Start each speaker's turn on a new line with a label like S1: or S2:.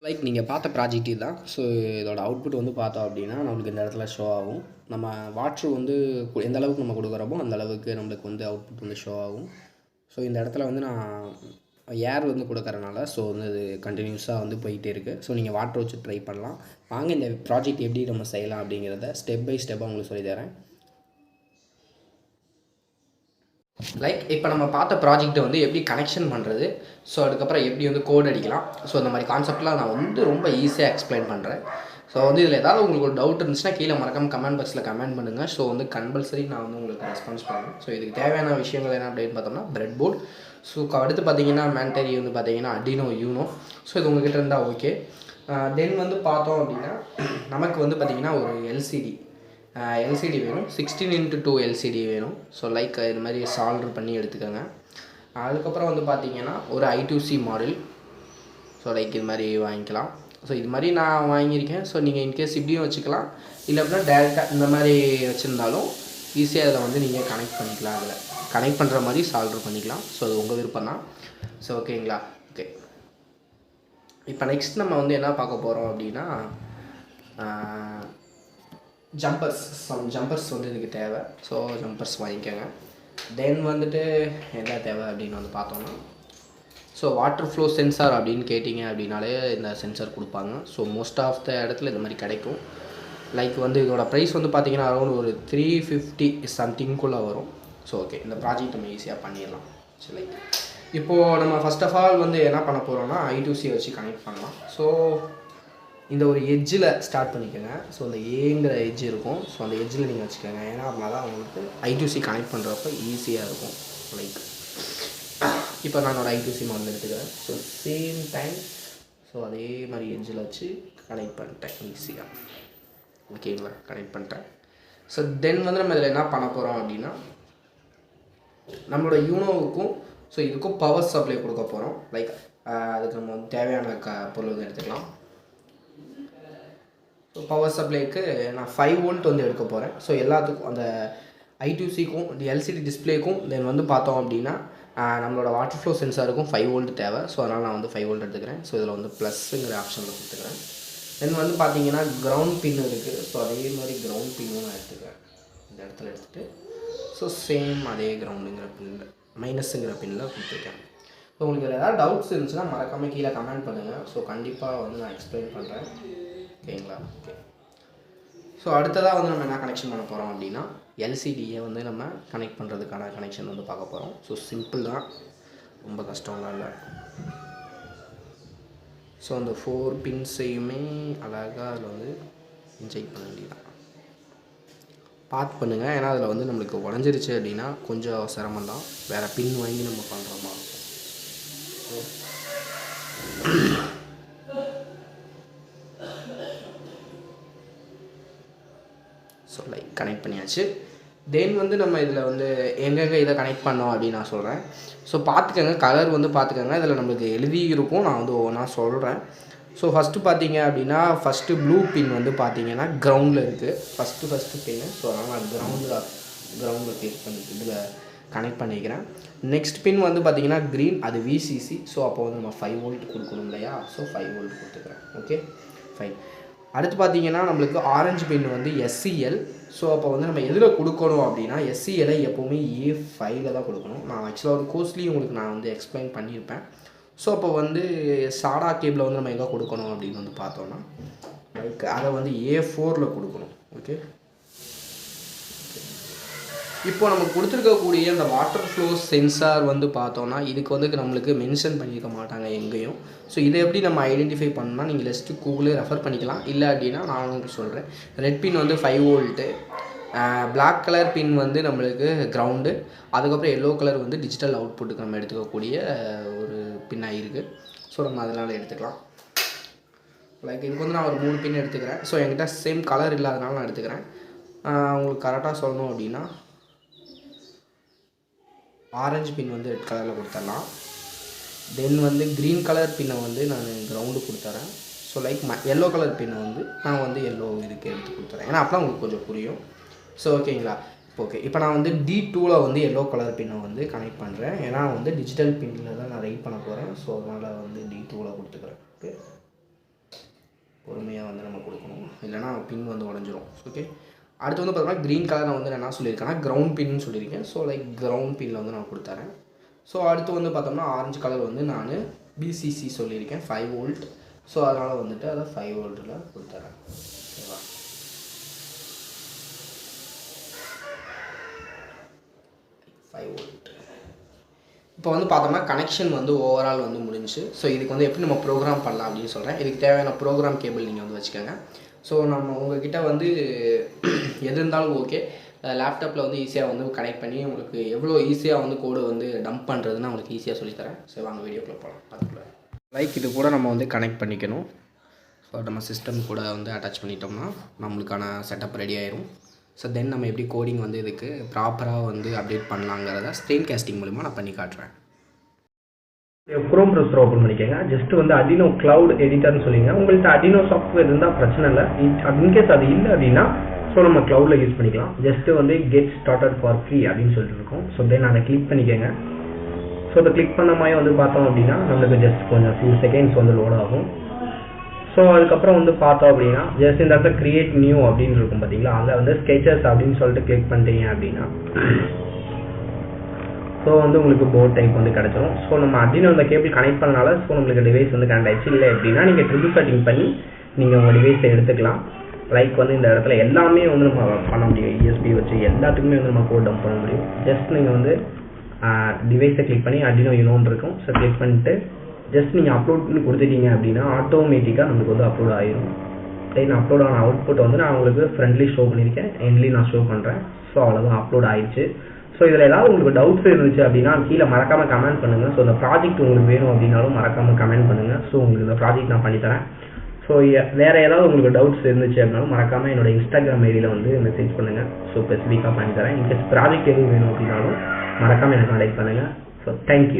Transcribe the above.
S1: Like நீங்கள் பார்த்த project இதுதான். ஸோ இதோட அவுட்புட் வந்து பார்த்தோம் அப்படின்னா நம்மளுக்கு இந்த இடத்துல ஷோ ஆகும். நம்ம வாட்ரு வந்து எந்த அளவுக்கு நம்ம கொடுக்குறோமோ அந்த அளவுக்கு நம்மளுக்கு வந்து அவுட்புட் வந்து ஷோ ஆகும். ஸோ இந்த இடத்துல வந்து நான் ஏர் வந்து கொடுக்கறனால ஸோ வந்து அது கண்டினியூஸாக வந்து போயிட்டே இருக்குது. ஸோ நீங்கள் வாட்டர் வச்சு ட்ரை பண்ணலாம். வாங்க இந்த ப்ராஜெக்ட் எப்படி நம்ம செய்யலாம் அப்படிங்கிறத ஸ்டெப் பை ஸ்டெப்பாக உங்களுக்கு சொல்லித்தரேன். லைக் இப்போ நம்ம பார்த்த ப்ராஜெக்ட்டை வந்து எப்படி கனெக்ஷன் பண்ணுறது, ஸோ அதுக்கப்புறம் எப்படி வந்து கோட் அடிக்கலாம், ஸோ இந்த மாதிரி கான்செப்ட்லாம் நான் வந்து ரொம்ப ஈஸியாக எக்ஸ்பிளைன் பண்ணுறேன். ஸோ வந்து இதில் ஏதாவது உங்களுக்கு ஒரு டவுட் இருந்துச்சுன்னா கீழே மறக்காம கமெண்ட் பாக்ஸில் கமெண்ட் பண்ணுங்கள். ஸோ வந்து கம்பல்சரி நான் வந்து உங்களுக்கு ரெஸ்பான்ஸ் பண்ணுவேன். ஸோ இதுக்கு தேவையான விஷயங்கள் என்ன அப்படின்னு பார்த்தோம்னா பிரெட் போர்ட். ஸோ அடுத்து பார்த்தீங்கன்னா மேண்டரி வந்து பார்த்தீங்கன்னா அடினோ யூனோ. ஸோ இது உங்ககிட்ட இருந்தால் ஓகே. தென் வந்து பார்த்தோம் அப்படின்னா நமக்கு வந்து பார்த்திங்கன்னா ஒரு எல்சிடி வேணும். 16x2 எல்சிடி வேணும். ஸோ லைக் இது மாதிரி சால்டர் பண்ணி எடுத்துக்கோங்க. அதுக்கப்புறம் வந்து பார்த்திங்கன்னா ஒரு I2C மாடல். ஸோ லைக் இது மாதிரி வாங்கிக்கலாம். ஸோ இது மாதிரி நான் வாங்கியிருக்கேன். ஸோ நீங்கள் இன்கேஸ் இப்படியும் வச்சுக்கலாம், இல்லை அப்படின்னா டேரெக்டாக இந்த மாதிரி வச்சுருந்தாலும் ஈஸியாக அதில் வந்து நீங்கள் கனெக்ட் பண்ணிக்கலாம். அதில் கனெக்ட் பண்ணுற மாதிரி சால்டர் பண்ணிக்கலாம். ஸோ அது உங்கள் விருப்பம் தான். ஸோ ஓகேங்களா? ஓகே, இப்போ நெக்ஸ்ட் நம்ம வந்து என்ன பார்க்க போகிறோம் அப்படின்னா ஜம்பர்ஸ் வந்து இதுக்கு தேவை. ஸோ ஜம்பர்ஸ் வாங்கிக்கோங்க. தென் வந்துட்டு என்ன தேவை அப்படின்னு வந்து பார்த்தோம்னா ஸோ வாட்டர் ஃப்ளோ சென்சார் அப்படின்னு கேட்டிங்க அப்படின்னாலே இந்த சென்சார் கொடுப்பாங்க. ஸோ மோஸ்ட் ஆஃப் த இடத்துல இந்த மாதிரி கிடைக்கும். லைக் வந்து இதோட ப்ரைஸ் வந்து பார்த்திங்கன்னா அரௌண்ட் ஒரு 350 சம்திங்குள்ளே வரும். ஸோ ஓகே, இந்த ப்ராஜெக்ட் நம்ம ஈஸியாக பண்ணிடலாம். ஸோ லைக் இப்போது நம்ம ஃபஸ்ட் ஆஃப் ஆல் வந்து என்ன பண்ண போகிறோம்னா I2C வச்சு கனெக்ட் பண்ணலாம். ஸோ இந்த ஒரு எட்ஜில் ஸ்டார்ட் பண்ணிக்கோங்க. ஸோ அந்த ஏங்கிற எட்ஜ் இருக்கும். ஸோ அந்த எட்ஜில் நீங்கள் வச்சுக்கோங்க. ஏன்னா அப்படின்னா தான் உங்களுக்கு I2C கனெக்ட் பண்ணுறப்ப ஈஸியாக இருக்கும். லைக் இப்போ நான் என்னோடய I2C மாடல் எடுத்துக்கிறேன். ஸோ சேம் டைம் ஸோ அதே மாதிரி எட்ஜில் வச்சு கனெக்ட் பண்ணிட்டேன் ஈஸியாக. ஓகேங்களா? கனெக்ட் பண்ணிட்டேன். ஸோ தென் வந்து நம்ம இதில் என்ன பண்ண போகிறோம் அப்படின்னா நம்மளோட யூனோவுக்கும் ஸோ இதுக்கும் பவர் சப்ளை கொடுக்க போகிறோம். லைக் அதுக்கு நம்ம தேவையான பொருள் வந்து எடுத்துக்கலாம். ஸோ பவர் சப்ளைக்கு நான் 5 வோல்ட் வந்து எடுக்க போகிறேன். ஸோ எல்லாத்துக்கும் அந்த I2Cக்கும் எல்சிடி டிஸ்பிளேக்கும் தென் வந்து பார்த்தோம் அப்படின்னா நம்மளோட வாட்டர் ஃப்ளோ சென்சாருக்கும் 5 வோல்ட் தேவை. ஸோ அதனால் நான் வந்து 5 வோல்ட் எடுத்துக்கிறேன். ஸோ இதில் வந்து ப்ளஸ்ஸுங்கிற ஆப்ஷனில் கொடுத்துக்கிறேன். தென் வந்து பார்த்தீங்கன்னா கிரவுண்ட் பின் இருக்குது. ஸோ அதே மாதிரி கிரவுண்ட் பின்னும் நான் எடுத்துக்கிறேன். இந்த இடத்துல எடுத்துகிட்டு ஸோ சேம் அதே கிரவுண்டுங்கிற பின்னில் மைனஸுங்கிற பின்னில் கொடுத்துருக்கேன். ஸோ உங்களுக்கு ஏதாவது டவுட்ஸ் இருந்துச்சுன்னா மறக்காமல் கீழே கமெண்ட் பண்ணுங்கள். ஸோ கண்டிப்பாக வந்து நான் எக்ஸ்பிளைன் பண்ணுறேன். ஓகேங்களா? ஓகே, ஸோ அடுத்ததாக வந்து நம்ம என்ன கனெக்ஷன் பண்ண போகிறோம் அப்படின்னா எல்சிடியை வந்து நம்ம கனெக்ட் பண்ணுறதுக்கான கனெக்ஷன் வந்து பார்க்க போகிறோம். ஸோ சிம்பிள் தான், ரொம்ப கஷ்டம்லாம் இல்லை. ஸோ அந்த 4 பின்ஸையுமே அழகாக அதில் வந்து இன்ஜெக்ட் பண்ண வேண்டியதான். பார்த்து பண்ணுங்கள், ஏன்னா அதில் வந்து நம்மளுக்கு உடஞ்சிருச்சு அப்படின்னா கொஞ்சம் சிரமம் தான். வேறு பின் வாங்கி நம்ம பண்ணுற மாதிரி இருக்கும். ஸோ லைக் கனெக்ட் பண்ணியாச்சு. தென் வந்து நம்ம இதில் வந்து எங்கெங்கே இதை கனெக்ட் பண்ணோம் அப்படின்னு நான் சொல்கிறேன். ஸோ பார்த்துக்கோங்க, கலர் வந்து பார்த்துக்கோங்க. இதில் நம்மளுக்கு எழுதி இருக்கும், நான் வந்து ஒவ்வொன்றா சொல்கிறேன். ஸோ ஃபஸ்ட்டு பார்த்தீங்க அப்படின்னா ஃபஸ்ட்டு ப்ளூ பின் வந்து பார்த்தீங்கன்னா கிரவுண்டில் இருக்குது. ஃபஸ்ட்டு பின்னு. ஸோ அதனால் நான் கிரவுண்டில் கிளிக் பண்ணி இதில் கனெக்ட் பண்ணிக்கிறேன். நெக்ஸ்ட் பின் வந்து பார்த்திங்கன்னா க்ரீன், அது VCC. ஸோ அப்போ வந்து நம்ம 5 வோல்ட் கொடுக்கணும் இல்லையா? ஸோ 5 வோல்ட் கொடுத்துக்கிறேன். Okay, fine. அடுத்து பார்த்தீங்கன்னா நம்மளுக்கு ஆரஞ்சு பின் வந்து SCL. ஸோ அப்போ வந்து நம்ம எதில் கொடுக்கணும் அப்படின்னா SCLஐ எப்போவுமே A5ல் தான் கொடுக்கணும். நான் ஆக்சுவலாக ஒரு கோர்ஸ்லேயும் உங்களுக்கு நான் வந்து எக்ஸ்பிளைன் பண்ணியிருப்பேன். ஸோ அப்போ வந்து சாடா கேபிளை வந்து நம்ம எங்கே கொடுக்கணும் அப்படின்னு வந்து பார்த்தோன்னா லைக் அதை வந்து A4ல் கொடுக்கணும். ஓகே, இப்போ நம்ம கொடுத்துருக்கக்கூடிய அந்த வாட்டர் ஃப்ளோ சென்சார் வந்து பார்த்தோன்னா இதுக்கு வந்து நம்மளுக்கு மென்ஷன் பண்ணியிருக்க மாட்டாங்க எங்கேயும். ஸோ இதை எப்படி நம்ம ஐடென்டிஃபை பண்ணணும்னா நீங்கள் ஜஸ்ட்டு கூகுளே ரெஃபர் பண்ணிக்கலாம். இல்லை அப்படின்னா நான் உங்களுக்கு சொல்கிறேன். ரெட் பின் வந்து 5 வோல்ட்டு, பிளாக் கலர் பின் வந்து நம்மளுக்கு கிரவுண்டு, அதுக்கப்புறம் எல்லோ கலர் வந்து டிஜிட்டல் அவுட்புட்டுக்கு நம்ம எடுத்துக்கக்கூடிய ஒரு பின்னாக இருக்குது. ஸோ நம்ம அதனால் எடுத்துக்கலாம். லைக் இதுக்கு வந்து நான் ஒரு 3 பின் எடுத்துக்கிறேன். ஸோ என்கிட்ட சேம் கலர் இல்லாதனால நான் எடுத்துக்கிறேன். உங்களுக்கு கரெக்டாக சொல்லணும் அப்படின்னா ஆரஞ்சு பின் வந்து ரெட் கலரில் கொடுத்துடலாம். தென் வந்து க்ரீன் கலர் பின்னை வந்து நான் கிரவுண்டு கொடுத்துறேன். ஸோ லைக் எல்லோ கலர் பின்னை வந்து நான் வந்து எல்லோ இதுக்கு எடுத்து கொடுத்துறேன். ஏன்னா அப்போ உங்களுக்கு கொஞ்சம் புரியும். ஸோ ஓகேங்களா? ஓகே, இப்போ நான் வந்து D2ல் வந்து எல்லோ கலர் பின்னை வந்து கனெக்ட் பண்ணுறேன். ஏன்னா வந்து டிஜிட்டல் பின்னில் தான் நான் ரைட் பண்ண போகிறேன். ஸோ அதனால் வந்து D2ல் கொடுத்துக்கிறேன். ஓகே, பொறுமையாக வந்து நம்ம கொடுக்கணும், இல்லைனா பின் வந்து உடஞ்சிரும். ஓகே, அடுத்து வந்து பார்த்தோம்னா க்ரீன் கலர் நான் வந்து என்ன சொல்லியிருக்கேன்னா கிரவுண்ட் பின்னு சொல்லியிருக்கேன். ஸோ லைக் கிரவுண்ட் பின்னில் வந்து நான் கொடுத்துறேன். ஸோ அடுத்து வந்து பார்த்தோம்னா ஆரஞ்சு கலர் வந்து நான் பிசிசி சொல்லியிருக்கேன் 5 வோல்ட். ஸோ அதனால் வந்துட்டு அதை 5 வோல்ட்டில் கொடுத்துறேன். ஓகேவா, இப்போ வந்து பார்த்தோம்னா கனெக்ஷன் வந்து ஓவரால் வந்து முடிஞ்சு. ஸோ இதுக்கு வந்து எப்படி நம்ம ப்ரோக்ராம் பண்ணலாம் அப்படின்னு சொல்கிறேன். இதுக்கு தேவையான ப்ரோக்ராம் கேபிள் நீங்கள் வந்து வச்சுக்கோங்க. ஸோ நம்ம உங்கள்கிட்ட வந்து எது இருந்தாலும் ஓகே, லேப்டாப்பில் வந்து ஈஸியாக வந்து கனெக்ட் பண்ணி உங்களுக்கு எவ்வளோ ஈஸியாக வந்து கோடு வந்து டம்ப் பண்ணுறதுன்னு உங்களுக்கு ஈஸியாக சொல்லித்தரேன். ஸோ வாங்க வீடியோக்குள்ளே போகலாம். அதுக்குள்ளே லைக் இது கூட நம்ம வந்து கனெக்ட் பண்ணிக்கணும். ஸோ நம்ம சிஸ்டம் கூட வந்து அட்டாச் பண்ணிட்டோம்னா நம்மளுக்கான செட்டப் ரெடி ஆயிரும். ஸோ தென் நம்ம எப்படி கோடிங் வந்து இதுக்கு ப்ராப்பராக வந்து அப்டேட் பண்ணலாங்கிறத ஸ்க்ரீன் கேஸ்டிங் மூலிமா நான் பண்ணி காட்டுறேன்.
S2: குரோம் ப்ரௌசர் ஓப்பன் பண்ணிக்கோங்க. ஜஸ்ட் வந்து அடினோ கிளவுட் எடிட்டர்னு சொல்லிங்க. உங்கள்கிட்ட அடினோ சாஃப்ட்வேர் இருந்தால் பிரச்சனை இல்லை. இன்கேஸ் அது இல்லை அப்படின்னா ஸோ நம்ம க்ளவுடில் யூஸ் பண்ணிக்கலாம். ஜஸ்ட்டு வந்து கெட் ஸ்டார்டட் ஃபார் ஃப்ரீ அப்படின்னு சொல்லிட்டு இருக்கோம். ஸோ தென் அதை கிளிக் பண்ணிக்கோங்க. ஸோ அதை கிளிக் பண்ண மாதிரி வந்து பார்த்தோம் அப்படின்னா நம்மளுக்கு ஜஸ்ட் கொஞ்சம் ஃபியூ செகண்ட்ஸ் வந்து லோட் ஆகும். ஸோ அதுக்கப்புறம் வந்து பார்த்தோம் அப்படின்னா ஜஸ்ட் இந்த இடத்துல கிரியேட் நியூ அப்படின்னு இருக்கும் பார்த்தீங்களா, அதில் வந்து ஸ்கெச்சஸ் அப்படின்னு சொல்லிட்டு கிளிக் பண்ணிட்டீங்க அப்படின்னா ஸோ வந்து உங்களுக்கு போர்ட் டைப் வந்து கிடச்சிரும். ஸோ நம்ம அடினோ அந்த கேபிள் கனெக்ட் பண்ணனால ஸோ நம்மளுக்கு டிவைஸ் வந்து கனெக்ட் ஆயிடுச்சு. இல்லை அப்படின்னா நீங்கள் ட்ரிபிள் செட்டிங் பண்ணி நீங்கள் உங்கள் டிவைஸை எடுத்துக்கலாம். லைக் வந்து இந்த இடத்துல எல்லாமே வந்து நம்ம பண்ண முடியும். இஎஸ்பி வச்சு எல்லாத்துக்குமே வந்து நம்ம கோட் டம்ப் பண்ண முடியும். ஜஸ்ட் நீங்கள் வந்து டிவைஸை கிளிக் பண்ணி அடினோ யூனோன்னு இருக்கும். ஸோ கிளிக் பண்ணிட்டு ஜஸ்ட் நீங்கள் அப்லோட்னு கொடுத்துட்டீங்க அப்படின்னா ஆட்டோமேட்டிக்காக நமக்கு வந்து அப்லோட் ஆகிடும். தென் அப்லோட் ஆன அவுட்புட் வந்து நான் உங்களுக்கு ஃப்ரண்ட்லி ஷோ பண்ணியிருக்கேன், எண்ட்லி நான் ஷோ பண்ணுறேன். ஸோ அவ்வளோதான், அப்லோட் ஆயிடுச்சு. ஸோ இதில் ஏதாவது உங்களுக்கு டவுட்ஸ் இருந்துச்சு அப்படின்னா கீழே மறக்காமல் கமெண்ட் பண்ணுங்கள். ஸோ இந்த ப்ராஜெக்ட் உங்களுக்கு வேணும் அப்படின்னாலும் மறக்காமல் கமெண்ட் பண்ணுங்கள். ஸோ உங்களுக்கு இந்த ப்ராஜெக்ட் நான் பண்ணித்தரேன். ஸோ வேறு ஏதாவது உங்களுக்கு டவுட்ஸ் இருந்துச்சு அப்படின்னாலும் மறக்காமல் என்னோட இன்ஸ்டாகிராம் ஐடியில் வந்து மெசேஜ் பண்ணுங்கள். ஸோ ஸ்பெசிஃபிக்காக பண்ணித்தரேன். இன்கேஸ் ப்ராஜெக்ட் எதுவும் வேணும் அப்படின்னாலும் மறக்காமல் எனக்கு கான்டாக்ட் பண்ணுங்கள். So thank you.